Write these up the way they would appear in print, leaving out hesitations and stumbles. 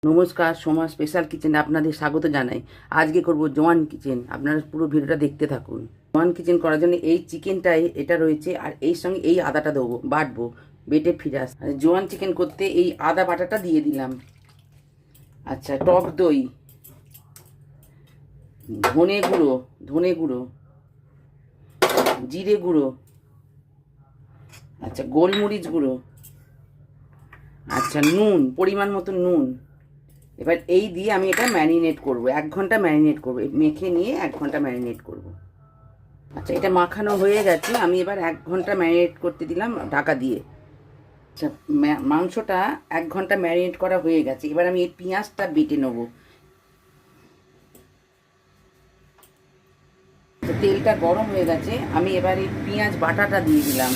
নমস্কার, সোমা স্পেশাল কিচেনে আপনাদের স্বাগত জানাই। আজকে করব জোয়ান কিচেন। আপনারা পুরো ভিডিওটা দেখতে থাকুন। জোয়ান কিচেন করার জন্য এই চিকেনটাই এটা রয়েছে, আর এই সঙ্গে এই আদাটা দেবো, বাটবো, বেটে ফিরে আস। জোয়ান চিকেন করতে এই আদা বাটাটা দিয়ে দিলাম। আচ্ছা, টক দই, ধনে গুঁড়ো, জিরে গুঁড়ো, আচ্ছা গোলমরিচ গুঁড়ো, আচ্ছা নুন, পরিমাণ মতো নুন। এবার এই দিয়ে আমি এটা ম্যারিনেট করব, 1 ঘন্টা ম্যারিনেট করব, মেখে নিয়ে 1 ঘন্টা ম্যারিনেট করব। আচ্ছা, এটা মাখানো হয়ে গেছে, আমি এবার 1 ঘন্টা ম্যারিনেট করতে দিলাম ঢাকা দিয়ে। আচ্ছা, মাংসটা 1 ঘন্টা ম্যারিনেট করা হয়ে গেছে। এবার আমি এই পেঁয়াজটা বেটে নেব। তেলটা গরম হয়ে গেছে, আমি এবার এই পেঁয়াজ বাটাটা দিয়ে দিলাম।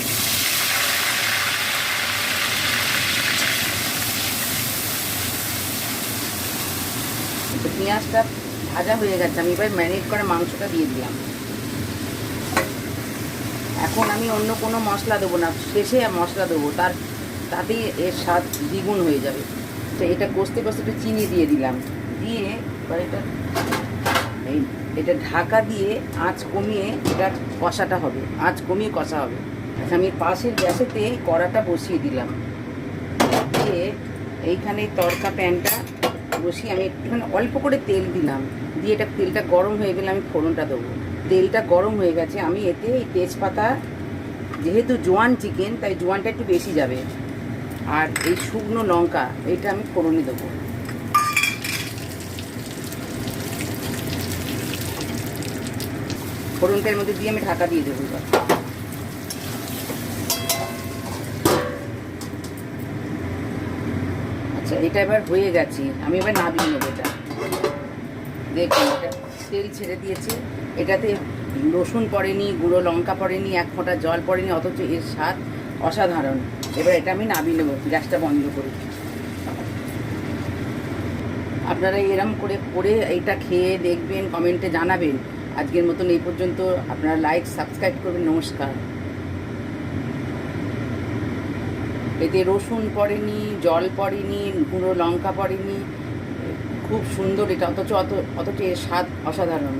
পেঁয়াজটা ভাজা হয়ে গেছে, আমি এবার ম্যারিনেট করা মাংসটা দিয়ে দিলাম। এখন আমি অন্য কোনো মশলা দেবো না, শেষে মশলা দেবো, তাতেই এর স্বাদ দ্বিগুণ হয়ে যাবে। তো এটা কষতে কষতে একটু চিনি দিয়ে দিলাম, দিয়ে এবার এটা ঢাকা দিয়ে আঁচ কমিয়ে এটা কষাটা হবে, আঁচ কমিয়ে কষা হবে। আচ্ছা, আমি পাশের গ্যাসেতে কড়াটা বসিয়ে দিলাম, দিয়ে এইখানে তড়কা প্যানটা বসিয়ে আমি একটুখানি অল্প করে তেল দিলাম, দিয়ে তেলটা গরম হয়ে গেলে আমি ফোড়নটা দেবো। তেলটা গরম হয়ে গেছে, আমি এতে এই তেজপাতা, যেহেতু জোয়ান চিকেন তাই জোয়ানটা একটু বেশি যাবে, আর এই শুকনো লঙ্কা এটা আমি ফোড়নে দেবো। ফোড়নটার মধ্যে দিয়ে আমি ঢাকা দিয়ে দেবো। এবার আচ্ছা, এটা এবার হয়ে গেছে, আমি এবার নামিয়ে নেবো। এটা দেখুন, এটা তেল ছেড়ে দিয়েছে, এটাতে রসুন পড়েনি, গুঁড়ো লঙ্কা পড়েনি, 1 ফোঁটা জল পড়েনি, অথচ এর স্বাদ অসাধারণ। এবার এটা আমি নামিয়ে নেবো, গ্যাসটা বন্ধ করে। আপনারা এরম করে এটা খেয়ে দেখবেন, কমেন্টে জানাবেন। আজকের মতন এই পর্যন্ত। আপনারা লাইক সাবস্ক্রাইব করবেন। নমস্কার। এতে রসুন পড়েনি, জল পড়েনি, গুঁড়ো লঙ্কা পড়েনি, খুব সুন্দর এটা, অথচ এর স্বাদ অসাধারণ।